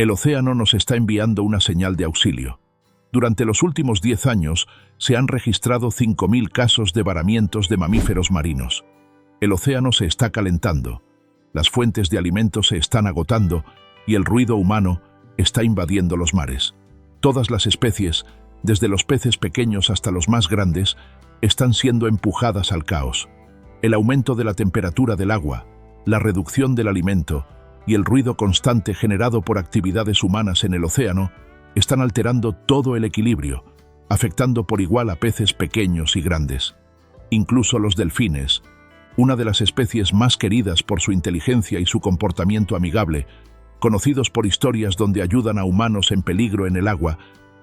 El océano nos está enviando una señal de auxilio. Durante los últimos 10 años se han registrado 5.000 casos de varamientos de mamíferos marinos. El océano se está calentando, las fuentes de alimentos se están agotando y el ruido humano está invadiendo los mares. Todas las especies, desde los peces pequeños hasta los más grandes, están siendo empujadas al caos. El aumento de la temperatura del agua, la reducción del alimento y el ruido constante generado por actividades humanas en el océano están alterando todo el equilibrio, afectando por igual a peces pequeños y grandes. Incluso los delfines, una de las especies más queridas por su inteligencia y su comportamiento amigable, conocidos por historias donde ayudan a humanos en peligro en el agua,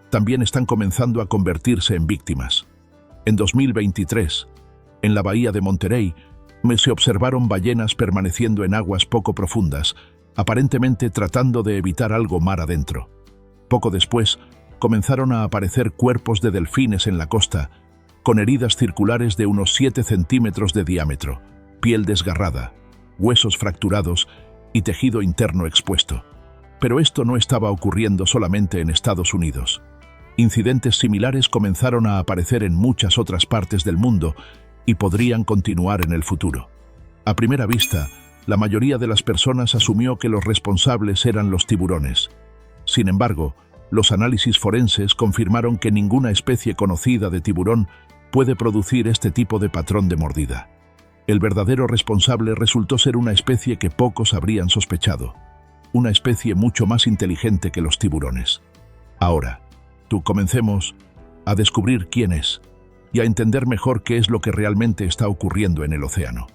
también están comenzando a convertirse en víctimas. En 2023, en la bahía de Monterey, se observaron ballenas permaneciendo en aguas poco profundas, aparentemente tratando de evitar algo mar adentro. Poco después, comenzaron a aparecer cuerpos de delfines en la costa, con heridas circulares de unos 7 centímetros de diámetro, piel desgarrada, huesos fracturados y tejido interno expuesto. Pero esto no estaba ocurriendo solamente en Estados Unidos. Incidentes similares comenzaron a aparecer en muchas otras partes del mundo y podrían continuar en el futuro. A primera vista, la mayoría de las personas asumió que los responsables eran los tiburones. Sin embargo, los análisis forenses confirmaron que ninguna especie conocida de tiburón puede producir este tipo de patrón de mordida. El verdadero responsable resultó ser una especie que pocos habrían sospechado, una especie mucho más inteligente que los tiburones. Ahora, comencemos a descubrir quién es y a entender mejor qué es lo que realmente está ocurriendo en el océano.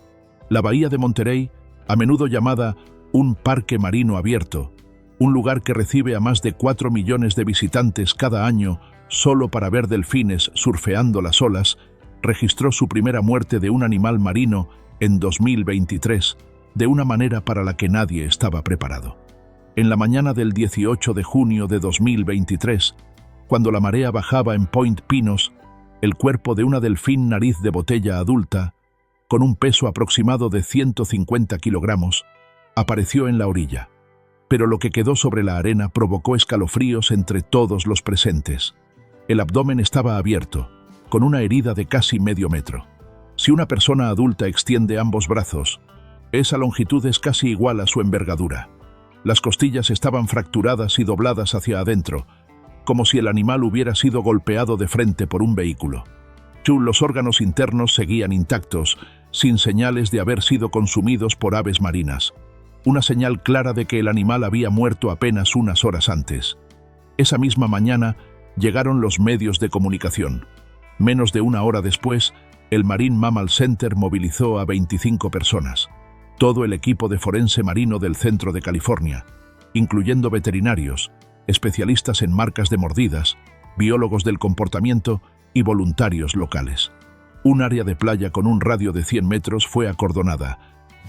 La bahía de Monterey, a menudo llamada un parque marino abierto, un lugar que recibe a más de 4 millones de visitantes cada año solo para ver delfines surfeando las olas, registró su primera muerte de un animal marino en 2023, de una manera para la que nadie estaba preparado. En la mañana del 18 de junio de 2023, cuando la marea bajaba en Point Pinos, el cuerpo de una delfín nariz de botella adulta, con un peso aproximado de 150 kilogramos, apareció en la orilla. Pero lo que quedó sobre la arena provocó escalofríos entre todos los presentes. El abdomen estaba abierto, con una herida de casi medio metro. Si una persona adulta extiende ambos brazos, esa longitud es casi igual a su envergadura. Las costillas estaban fracturadas y dobladas hacia adentro, como si el animal hubiera sido golpeado de frente por un vehículo. Los órganos internos seguían intactos, sin señales de haber sido consumidos por aves marinas. Una señal clara de que el animal había muerto apenas unas horas antes. Esa misma mañana llegaron los medios de comunicación. Menos de una hora después, el Marine Mammal Center movilizó a 25 personas. Todo el equipo de forense marino del centro de California, incluyendo veterinarios, especialistas en marcas de mordidas, biólogos del comportamiento y voluntarios locales. Un área de playa con un radio de 100 metros fue acordonada,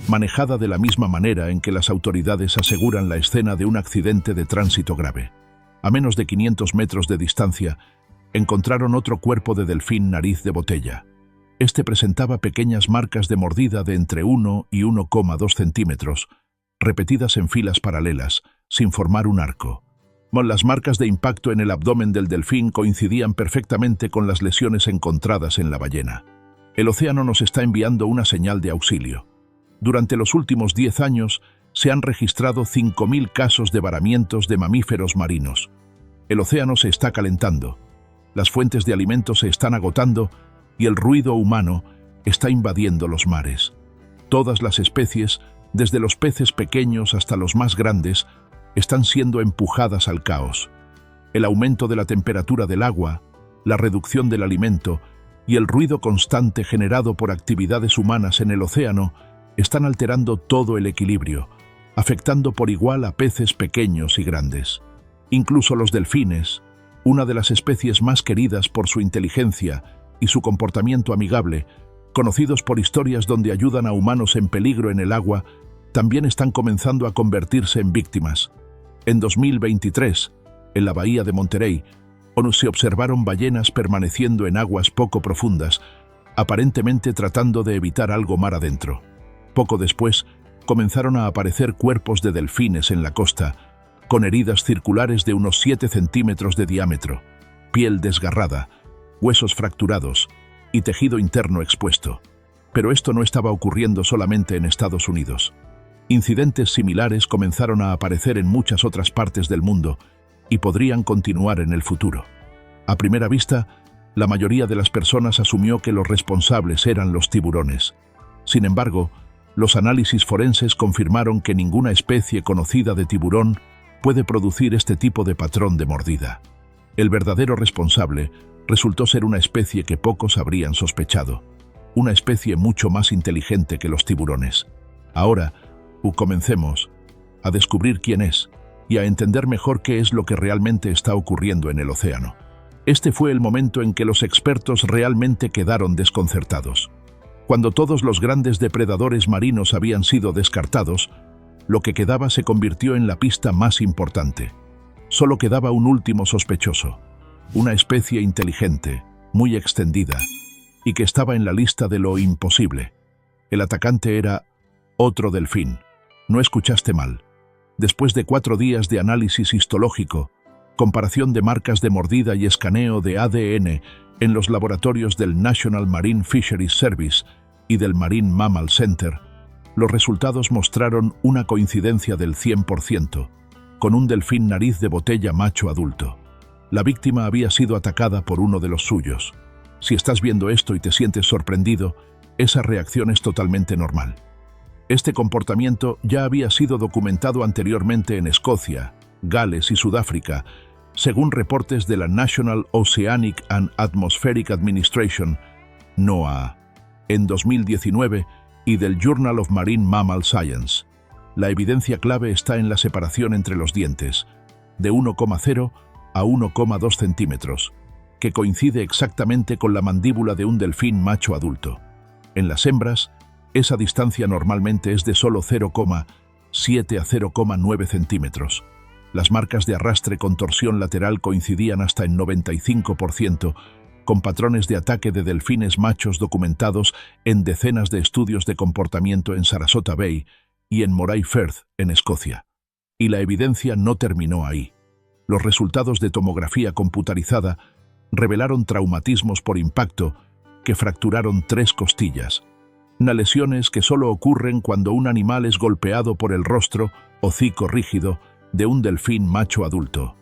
manejada de la misma manera en que las autoridades aseguran la escena de un accidente de tránsito grave. A menos de 500 metros de distancia, encontraron otro cuerpo de delfín nariz de botella. Este presentaba pequeñas marcas de mordida de entre 1 y 1,2 centímetros, repetidas en filas paralelas, sin formar un arco. Las marcas de impacto en el abdomen del delfín coincidían perfectamente con las lesiones encontradas en la ballena. El océano nos está enviando una señal de auxilio. Durante los últimos 10 años se han registrado 5.000 casos de varamientos de mamíferos marinos. El océano se está calentando, las fuentes de alimentos se están agotando y el ruido humano está invadiendo los mares. Todas las especies, desde los peces pequeños hasta los más grandes, están siendo empujadas al caos. El aumento de la temperatura del agua, la reducción del alimento y el ruido constante generado por actividades humanas en el océano están alterando todo el equilibrio, afectando por igual a peces pequeños y grandes. Incluso los delfines, una de las especies más queridas por su inteligencia y su comportamiento amigable, conocidos por historias donde ayudan a humanos en peligro en el agua, también están comenzando a convertirse en víctimas. En 2023, en la bahía de Monterey, se observaron ballenas permaneciendo en aguas poco profundas, aparentemente tratando de evitar algo mar adentro. Poco después, comenzaron a aparecer cuerpos de delfines en la costa, con heridas circulares de unos 7 centímetros de diámetro, piel desgarrada, huesos fracturados y tejido interno expuesto. Pero esto no estaba ocurriendo solamente en Estados Unidos. Incidentes similares comenzaron a aparecer en muchas otras partes del mundo y podrían continuar en el futuro. A primera vista, la mayoría de las personas asumió que los responsables eran los tiburones. Sin embargo, los análisis forenses confirmaron que ninguna especie conocida de tiburón puede producir este tipo de patrón de mordida. El verdadero responsable resultó ser una especie que pocos habrían sospechado, una especie mucho más inteligente que los tiburones. Ahora, comencemos a descubrir quién es y a entender mejor qué es lo que realmente está ocurriendo en el océano. Este fue el momento en que los expertos realmente quedaron desconcertados. Cuando todos los grandes depredadores marinos habían sido descartados, lo que quedaba se convirtió en la pista más importante. Solo quedaba un último sospechoso, una especie inteligente, muy extendida, y que estaba en la lista de lo imposible. El atacante era otro delfín. No escuchaste mal. Después de 4 días de análisis histológico, comparación de marcas de mordida y escaneo de ADN en los laboratorios del National Marine Fisheries Service y del Marine Mammal Center, los resultados mostraron una coincidencia del 100%, con un delfín nariz de botella macho adulto. La víctima había sido atacada por uno de los suyos. Si estás viendo esto y te sientes sorprendido, esa reacción es totalmente normal. Este comportamiento ya había sido documentado anteriormente en Escocia, Gales y Sudáfrica, según reportes de la National Oceanic and Atmospheric Administration, NOAA, en 2019 y del Journal of Marine Mammal Science. La evidencia clave está en la separación entre los dientes, de 1,0 a 1,2 centímetros, que coincide exactamente con la mandíbula de un delfín macho adulto. En las hembras, esa distancia normalmente es de solo 0,7 a 0,9 centímetros. Las marcas de arrastre con torsión lateral coincidían hasta en 95%, con patrones de ataque de delfines machos documentados en decenas de estudios de comportamiento en Sarasota Bay y en Moray Firth, en Escocia. Y la evidencia no terminó ahí. Los resultados de tomografía computarizada revelaron traumatismos por impacto que fracturaron 3 costillas, lesiones que solo ocurren cuando un animal es golpeado por el rostro, hocico rígido, de un delfín macho adulto.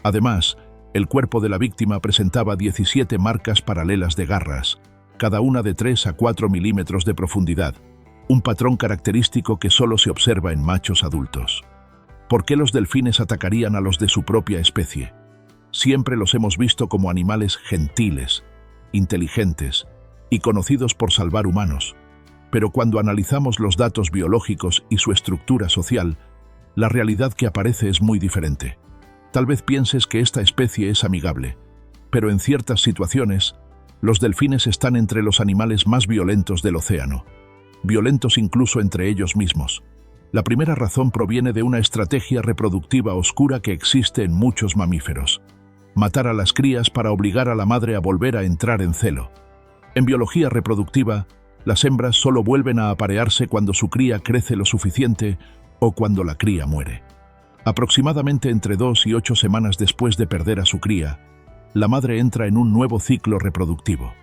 Además, el cuerpo de la víctima presentaba 17 marcas paralelas de garras, cada una de 3 a 4 milímetros de profundidad, un patrón característico que solo se observa en machos adultos. ¿Por qué los delfines atacarían a los de su propia especie? Siempre los hemos visto como animales gentiles, inteligentes y conocidos por salvar humanos. Pero cuando analizamos los datos biológicos y su estructura social, la realidad que aparece es muy diferente. Tal vez pienses que esta especie es amigable, pero en ciertas situaciones, los delfines están entre los animales más violentos del océano, violentos incluso entre ellos mismos. La primera razón proviene de una estrategia reproductiva oscura que existe en muchos mamíferos: matar a las crías para obligar a la madre a volver a entrar en celo. En biología reproductiva, las hembras solo vuelven a aparearse cuando su cría crece lo suficiente o cuando la cría muere. Aproximadamente entre 2 y 8 semanas después de perder a su cría, la madre entra en un nuevo ciclo reproductivo.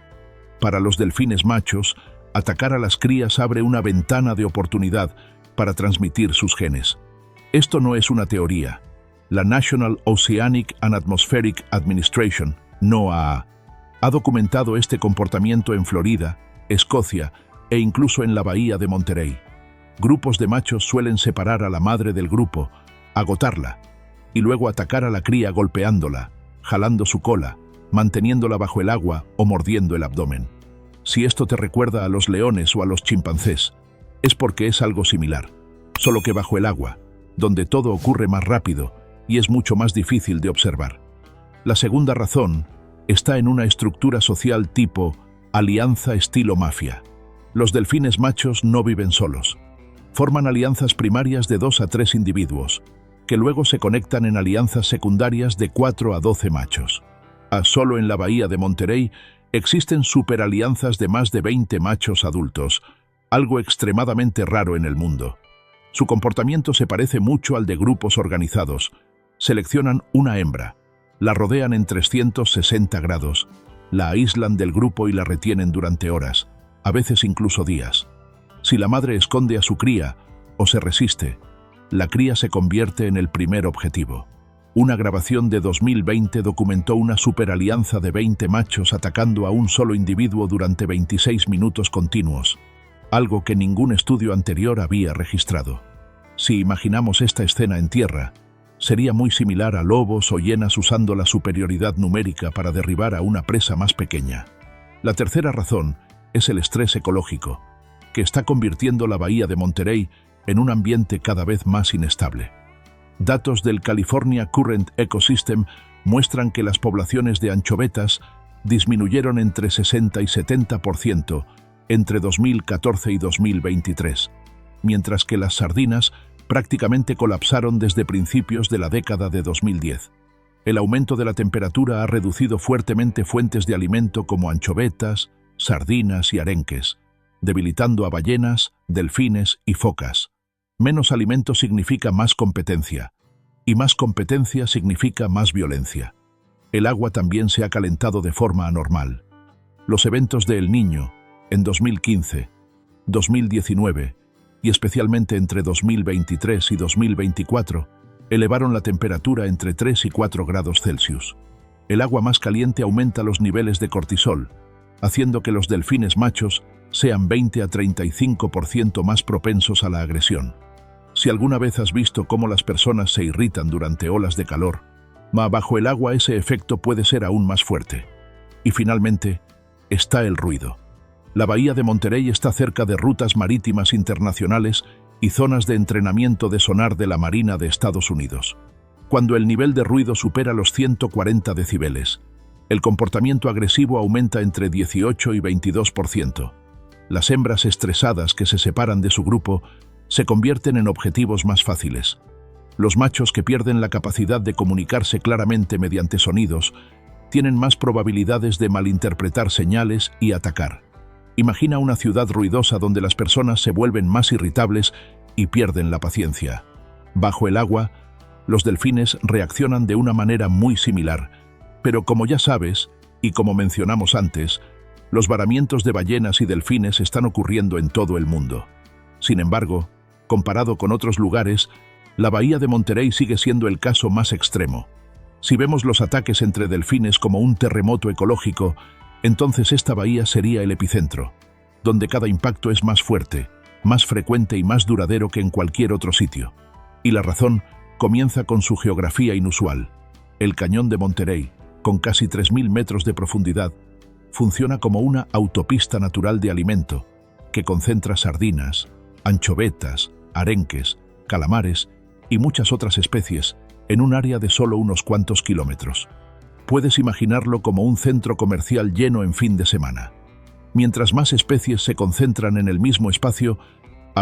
Para los delfines machos, atacar a las crías abre una ventana de oportunidad para transmitir sus genes. Esto no es una teoría. La National Oceanic and Atmospheric Administration, NOAA, ha documentado este comportamiento en Florida, Escocia e incluso en la bahía de Monterey. Grupos de machos suelen separar a la madre del grupo, agotarla, y luego atacar a la cría golpeándola, jalando su cola, manteniéndola bajo el agua o mordiendo el abdomen. Si esto te recuerda a los leones o a los chimpancés, es porque es algo similar, solo que bajo el agua, donde todo ocurre más rápido y es mucho más difícil de observar. La segunda razón está en una estructura social tipo alianza estilo mafia. Los delfines machos no viven solos. Forman alianzas primarias de 2 a 3 individuos, que luego se conectan en alianzas secundarias de 4 a 12 machos. Solo en la bahía de Monterey existen superalianzas de más de 20 machos adultos, algo extremadamente raro en el mundo. Su comportamiento se parece mucho al de grupos organizados. Seleccionan una hembra, la rodean en 360 grados, la aíslan del grupo y la retienen durante horas, a veces incluso días. Si la madre esconde a su cría o se resiste, la cría se convierte en el primer objetivo. Una grabación de 2020 documentó una superalianza de 20 machos atacando a un solo individuo durante 26 minutos continuos, algo que ningún estudio anterior había registrado. Si imaginamos esta escena en tierra, sería muy similar a lobos o hienas usando la superioridad numérica para derribar a una presa más pequeña. La tercera razón es el estrés ecológico, que está convirtiendo la bahía de Monterey en un ambiente cada vez más inestable. Datos del California Current Ecosystem muestran que las poblaciones de anchovetas disminuyeron entre 60 y 70% entre 2014 y 2023, mientras que las sardinas prácticamente colapsaron desde principios de la década de 2010. El aumento de la temperatura ha reducido fuertemente fuentes de alimento como anchovetas, sardinas y arenques, debilitando a ballenas, delfines y focas. Menos alimento significa más competencia, y más competencia significa más violencia. El agua también se ha calentado de forma anormal. Los eventos de El Niño, en 2015, 2019 y especialmente entre 2023 y 2024, elevaron la temperatura entre 3 y 4 grados Celsius. El agua más caliente aumenta los niveles de cortisol, haciendo que los delfines machos sean 20 a 35% más propensos a la agresión. Si alguna vez has visto cómo las personas se irritan durante olas de calor, bajo el agua ese efecto puede ser aún más fuerte. Y finalmente, está el ruido. La bahía de Monterey está cerca de rutas marítimas internacionales y zonas de entrenamiento de sonar de la Marina de Estados Unidos. Cuando el nivel de ruido supera los 140 decibeles, el comportamiento agresivo aumenta entre 18 y 22%. Las hembras estresadas que se separan de su grupo se convierten en objetivos más fáciles. Los machos que pierden la capacidad de comunicarse claramente mediante sonidos tienen más probabilidades de malinterpretar señales y atacar. Imagina una ciudad ruidosa donde las personas se vuelven más irritables y pierden la paciencia. Bajo el agua, los delfines reaccionan de una manera muy similar, pero como ya sabes, y como mencionamos antes, los varamientos de ballenas y delfines están ocurriendo en todo el mundo. Sin embargo, comparado con otros lugares, la bahía de Monterey sigue siendo el caso más extremo. Si vemos los ataques entre delfines como un terremoto ecológico, entonces esta bahía sería el epicentro, donde cada impacto es más fuerte, más frecuente y más duradero que en cualquier otro sitio. Y la razón comienza con su geografía inusual. El cañón de Monterey, con casi 3.000 metros de profundidad, funciona como una autopista natural de alimento, que concentra sardinas, anchovetas, arenques, calamares y muchas otras especies en un área de solo unos cuantos kilómetros. Puedes imaginarlo como un centro comercial lleno en fin de semana. Mientras más especies se concentran en el mismo espacio,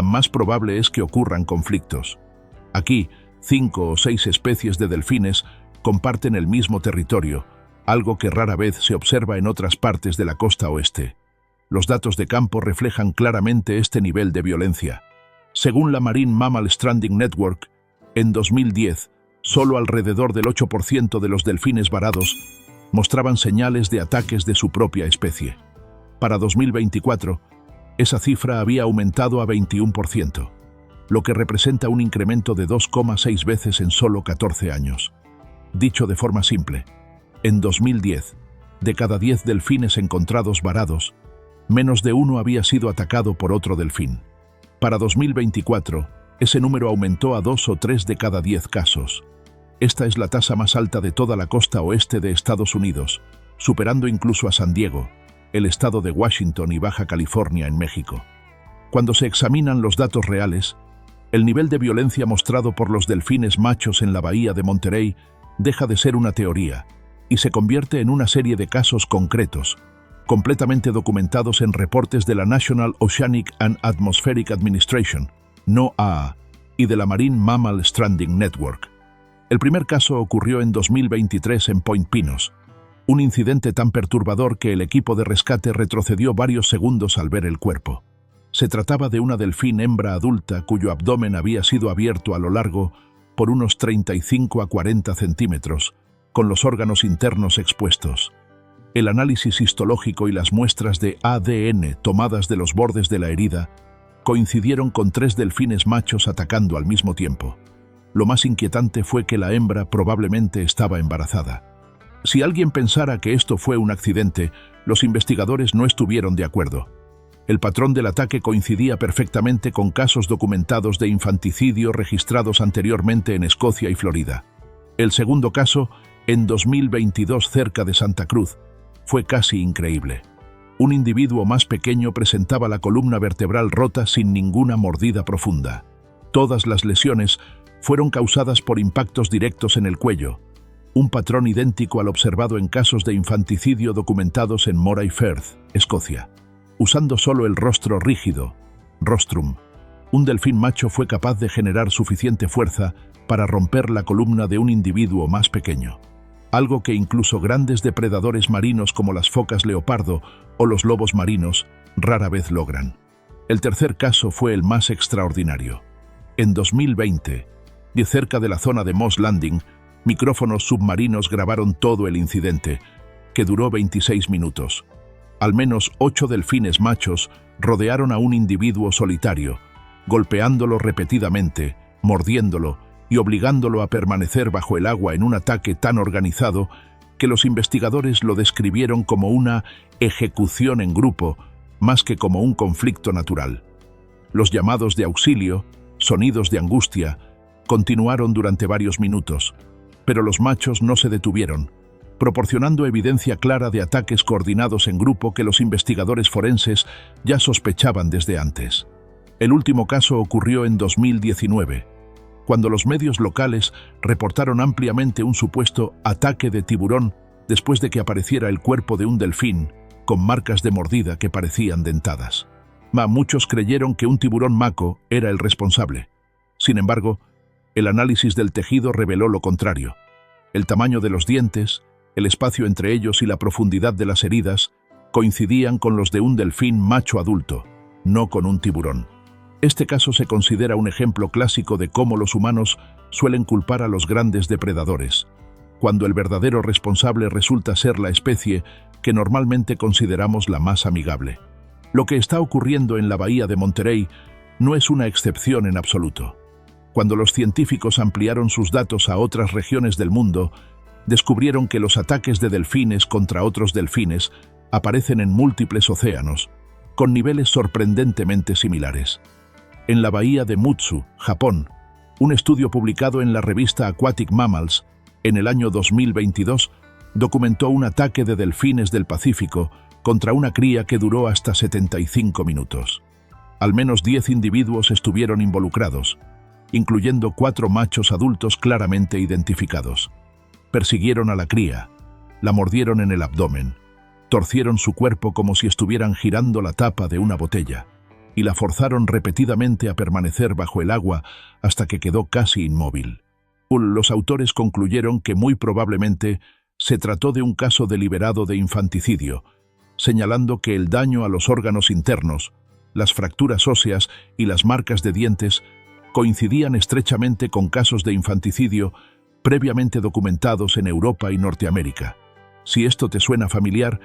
más probable es que ocurran conflictos. Aquí, 5 o 6 especies de delfines comparten el mismo territorio, algo que rara vez se observa en otras partes de la costa oeste. Los datos de campo reflejan claramente este nivel de violencia. Según la Marine Mammal Stranding Network, en 2010, solo alrededor del 8% de los delfines varados mostraban señales de ataques de su propia especie. Para 2024, esa cifra había aumentado a 21%, lo que representa un incremento de 2,6 veces en solo 14 años. Dicho de forma simple, en 2010, de cada 10 delfines encontrados varados, menos de uno había sido atacado por otro delfín. Para 2024, ese número aumentó a 2 o 3 de cada 10 casos. Esta es la tasa más alta de toda la costa oeste de Estados Unidos, superando incluso a San Diego, el estado de Washington y Baja California en México. Cuando se examinan los datos reales, el nivel de violencia mostrado por los delfines machos en la bahía de Monterey deja de ser una teoría y se convierte en una serie de casos concretos, completamente documentados en reportes de la National Oceanic and Atmospheric Administration, NOAA, y de la Marine Mammal Stranding Network. El primer caso ocurrió en 2023 en Point Pinos, un incidente tan perturbador que el equipo de rescate retrocedió varios segundos al ver el cuerpo. Se trataba de una delfín hembra adulta cuyo abdomen había sido abierto a lo largo por unos 35 a 40 centímetros, con los órganos internos expuestos. El análisis histológico y las muestras de ADN tomadas de los bordes de la herida coincidieron con 3 delfines machos atacando al mismo tiempo. Lo más inquietante fue que la hembra probablemente estaba embarazada. Si alguien pensara que esto fue un accidente, los investigadores no estuvieron de acuerdo. El patrón del ataque coincidía perfectamente con casos documentados de infanticidio registrados anteriormente en Escocia y Florida. El segundo caso, en 2022 cerca de Santa Cruz, fue casi increíble. Un individuo más pequeño presentaba la columna vertebral rota sin ninguna mordida profunda. Todas las lesiones fueron causadas por impactos directos en el cuello, un patrón idéntico al observado en casos de infanticidio documentados en Moray Firth, Escocia. Usando solo el rostro rígido, rostrum, un delfín macho fue capaz de generar suficiente fuerza para romper la columna de un individuo más pequeño, algo que incluso grandes depredadores marinos como las focas leopardo o los lobos marinos rara vez logran. El tercer caso fue el más extraordinario. En 2020, de cerca de la zona de Moss Landing, micrófonos submarinos grabaron todo el incidente, que duró 26 minutos. Al menos 8 delfines machos rodearon a un individuo solitario, golpeándolo repetidamente, mordiéndolo y obligándolo a permanecer bajo el agua en un ataque tan organizado que los investigadores lo describieron como una ejecución en grupo, más que como un conflicto natural. Los llamados de auxilio, sonidos de angustia, continuaron durante varios minutos, pero los machos no se detuvieron, proporcionando evidencia clara de ataques coordinados en grupo que los investigadores forenses ya sospechaban desde antes. El último caso ocurrió en 2019, cuando los medios locales reportaron ampliamente un supuesto ataque de tiburón después de que apareciera el cuerpo de un delfín con marcas de mordida que parecían dentadas. Muchos creyeron que un tiburón maco era el responsable. Sin embargo, el análisis del tejido reveló lo contrario. El tamaño de los dientes, el espacio entre ellos y la profundidad de las heridas coincidían con los de un delfín macho adulto, no con un tiburón. Este caso se considera un ejemplo clásico de cómo los humanos suelen culpar a los grandes depredadores, cuando el verdadero responsable resulta ser la especie que normalmente consideramos la más amigable. Lo que está ocurriendo en la bahía de Monterey no es una excepción en absoluto. Cuando los científicos ampliaron sus datos a otras regiones del mundo, descubrieron que los ataques de delfines contra otros delfines aparecen en múltiples océanos, con niveles sorprendentemente similares. En la bahía de Mutsu, Japón, un estudio publicado en la revista Aquatic Mammals en el año 2022 documentó un ataque de delfines del Pacífico contra una cría que duró hasta 75 minutos. Al menos 10 individuos estuvieron involucrados, incluyendo 4 machos adultos claramente identificados. Persiguieron a la cría, la mordieron en el abdomen, torcieron su cuerpo como si estuvieran girando la tapa de una botella y la forzaron repetidamente a permanecer bajo el agua hasta que quedó casi inmóvil. Los autores concluyeron que muy probablemente se trató de un caso deliberado de infanticidio, señalando que el daño a los órganos internos, las fracturas óseas y las marcas de dientes coincidían estrechamente con casos de infanticidio previamente documentados en Europa y Norteamérica. Si esto te suena familiar,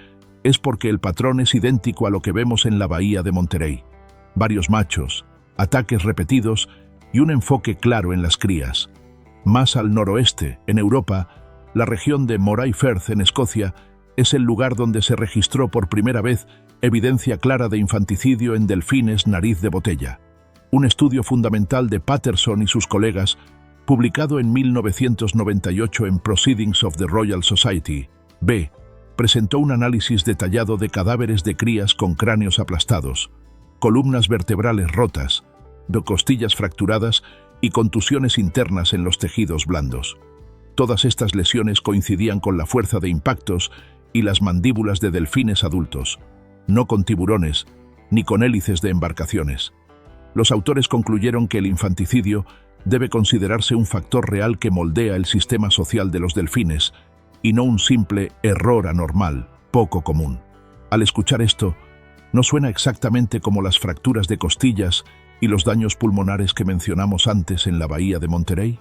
es porque el patrón es idéntico a lo que vemos en la bahía de Monterey. Varios machos, ataques repetidos y un enfoque claro en las crías. Más al noroeste, en Europa, la región de Moray Firth en Escocia es el lugar donde se registró por primera vez evidencia clara de infanticidio en delfines nariz de botella. Un estudio fundamental de Patterson y sus colegas, publicado en 1998 en Proceedings of the Royal Society, B, presentó un análisis detallado de cadáveres de crías con cráneos aplastados, columnas vertebrales rotas, de costillas fracturadas y contusiones internas en los tejidos blandos. Todas estas lesiones coincidían con la fuerza de impactos y las mandíbulas de delfines adultos, no con tiburones ni con hélices de embarcaciones. Los autores concluyeron que el infanticidio debe considerarse un factor real que moldea el sistema social de los delfines y no un simple error anormal, poco común. Al escuchar esto, ¿No suena exactamente como las fracturas de costillas y los daños pulmonares que mencionamos antes en la bahía de Monterey?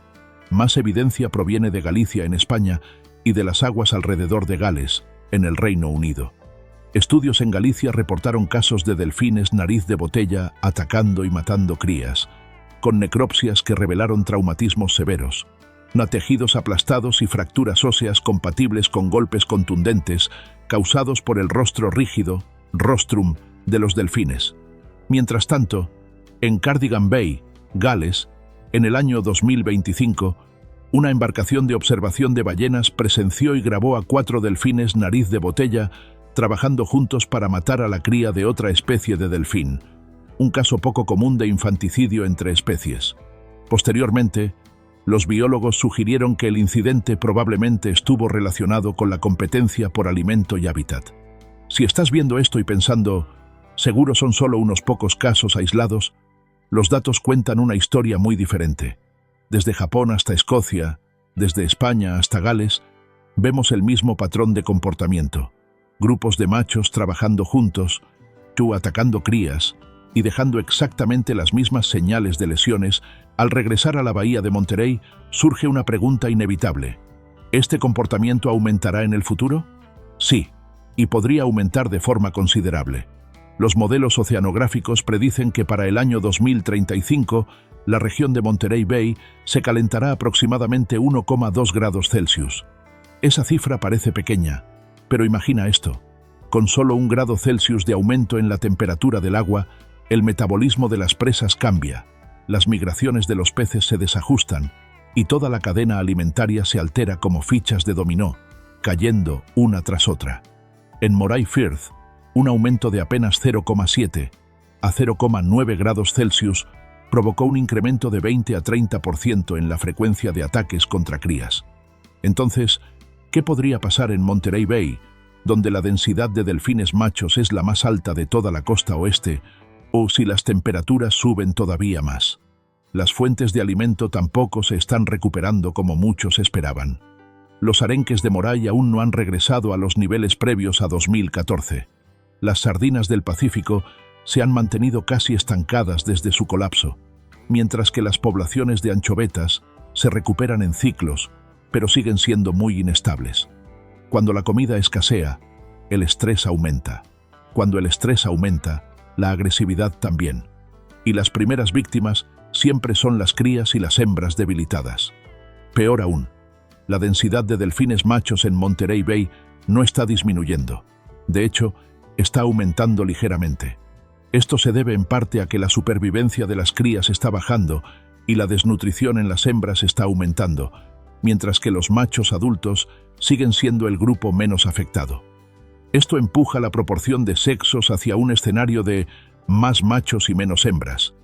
Más evidencia proviene de Galicia, en España, y de las aguas alrededor de Gales, en el Reino Unido. Estudios en Galicia reportaron casos de delfines nariz de botella atacando y matando crías, con necropsias que revelaron traumatismos severos, tejidos aplastados y fracturas óseas compatibles con golpes contundentes causados por el rostro rígido, rostrum, de los delfines. Mientras tanto, en Cardigan Bay, Gales, en el año 2025, una embarcación de observación de ballenas presenció y grabó a 4 delfines nariz de botella trabajando juntos para matar a la cría de otra especie de delfín, un caso poco común de infanticidio entre especies. Posteriormente, los biólogos sugirieron que el incidente probablemente estuvo relacionado con la competencia por alimento y hábitat. Si estás viendo esto y pensando, seguro son solo unos pocos casos aislados, los datos cuentan una historia muy diferente. Desde Japón hasta Escocia, desde España hasta Gales, vemos el mismo patrón de comportamiento. Grupos de machos trabajando juntos, atacando crías y dejando exactamente las mismas señales de lesiones. Al regresar a la bahía de Monterey, surge una pregunta inevitable. ¿Este comportamiento aumentará en el futuro? Sí, y podría aumentar de forma considerable. Los modelos oceanográficos predicen que para el año 2035, la región de Monterey Bay se calentará aproximadamente 1,2 grados Celsius. Esa cifra parece pequeña, pero imagina esto. Con solo 1 grado Celsius de aumento en la temperatura del agua, el metabolismo de las presas cambia, las migraciones de los peces se desajustan y toda la cadena alimentaria se altera como fichas de dominó, cayendo una tras otra. En Moray Firth, un aumento de apenas 0,7 a 0,9 grados Celsius provocó un incremento de 20 a 30% en la frecuencia de ataques contra crías. Entonces, ¿qué podría pasar en Monterey Bay, donde la densidad de delfines machos es la más alta de toda la costa oeste, o si las temperaturas suben todavía más? Las fuentes de alimento tampoco se están recuperando como muchos esperaban. Los arenques de Moray aún no han regresado a los niveles previos a 2014. Las sardinas del Pacífico se han mantenido casi estancadas desde su colapso, mientras que las poblaciones de anchovetas se recuperan en ciclos, pero siguen siendo muy inestables. Cuando la comida escasea, el estrés aumenta. Cuando el estrés aumenta, la agresividad también. Y las primeras víctimas siempre son las crías y las hembras debilitadas. Peor aún, la densidad de delfines machos en Monterey Bay no está disminuyendo. De hecho, está aumentando ligeramente. Esto se debe en parte a que la supervivencia de las crías está bajando y la desnutrición en las hembras está aumentando, mientras que los machos adultos siguen siendo el grupo menos afectado. Esto empuja la proporción de sexos hacia un escenario de más machos y menos hembras,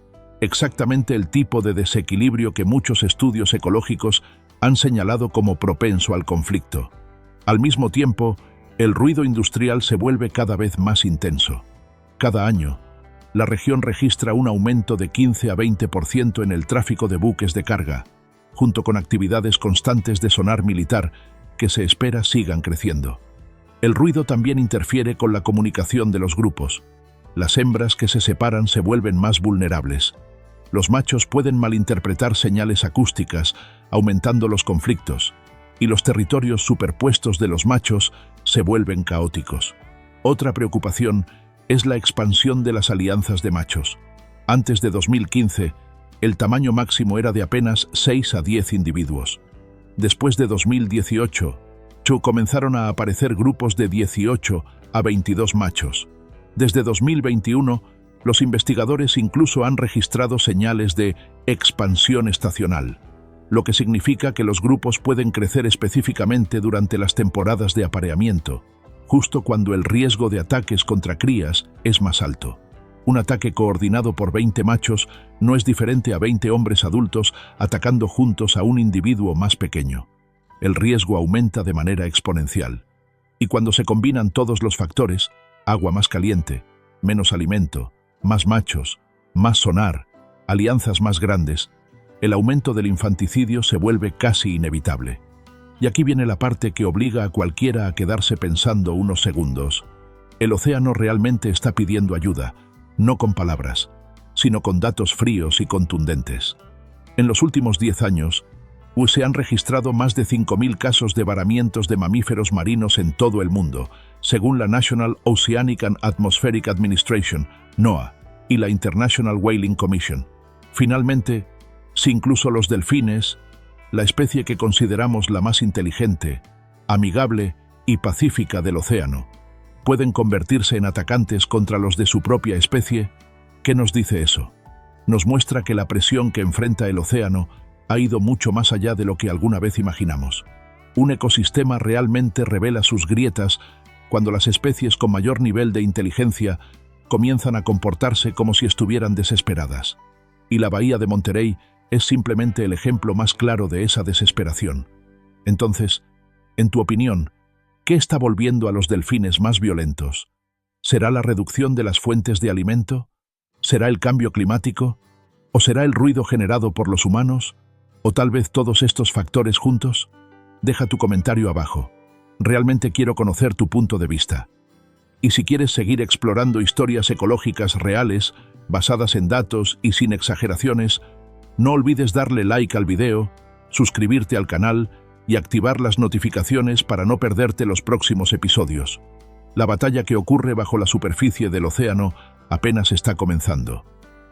exactamente el tipo de desequilibrio que muchos estudios ecológicos han señalado como propenso al conflicto. Al mismo tiempo, el ruido industrial se vuelve cada vez más intenso. Cada año, la región registra un aumento de 15 a 20% en el tráfico de buques de carga, junto con actividades constantes de sonar militar que se espera sigan creciendo. El ruido también interfiere con la comunicación de los grupos. Las hembras que se separan se vuelven más vulnerables. Los machos pueden malinterpretar señales acústicas, aumentando los conflictos, y los territorios superpuestos de los machos se vuelven caóticos. Otra preocupación es la expansión de las alianzas de machos. Antes de 2015, el tamaño máximo era de apenas 6 a 10 individuos. Después de 2018, comenzaron a aparecer grupos de 18 a 22 machos. Desde 2021, los investigadores incluso han registrado señales de expansión estacional, lo que significa que los grupos pueden crecer específicamente durante las temporadas de apareamiento, justo cuando el riesgo de ataques contra crías es más alto. Un ataque coordinado por 20 machos no es diferente a 20 hombres adultos atacando juntos a un individuo más pequeño. El riesgo aumenta de manera exponencial. Y cuando se combinan todos los factores, agua más caliente, menos alimento, más machos, más sonar, alianzas más grandes, el aumento del infanticidio se vuelve casi inevitable. Y aquí viene la parte que obliga a cualquiera a quedarse pensando unos segundos. El océano realmente está pidiendo ayuda, no con palabras, sino con datos fríos y contundentes. En los últimos 10 años, se han registrado más de 5.000 casos de varamientos de mamíferos marinos en todo el mundo, según la National Oceanic and Atmospheric Administration, NOAA, y la International Whaling Commission. Finalmente, si incluso los delfines, la especie que consideramos la más inteligente, amigable y pacífica del océano, pueden convertirse en atacantes contra los de su propia especie, ¿qué nos dice eso? Nos muestra que la presión que enfrenta el océano ha ido mucho más allá de lo que alguna vez imaginamos. Un ecosistema realmente revela sus grietas cuando las especies con mayor nivel de inteligencia comienzan a comportarse como si estuvieran desesperadas. Y la bahía de Monterey es simplemente el ejemplo más claro de esa desesperación. Entonces, en tu opinión, ¿qué está volviendo a los delfines más violentos? ¿Será la reducción de las fuentes de alimento? ¿Será el cambio climático? ¿O será el ruido generado por los humanos? ¿O tal vez todos estos factores juntos? Deja tu comentario abajo. Realmente quiero conocer tu punto de vista. Y si quieres seguir explorando historias ecológicas reales, basadas en datos y sin exageraciones, no olvides darle like al video, suscribirte al canal y activar las notificaciones para no perderte los próximos episodios. La batalla que ocurre bajo la superficie del océano apenas está comenzando.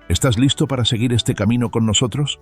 ¿Estás listo para seguir este camino con nosotros?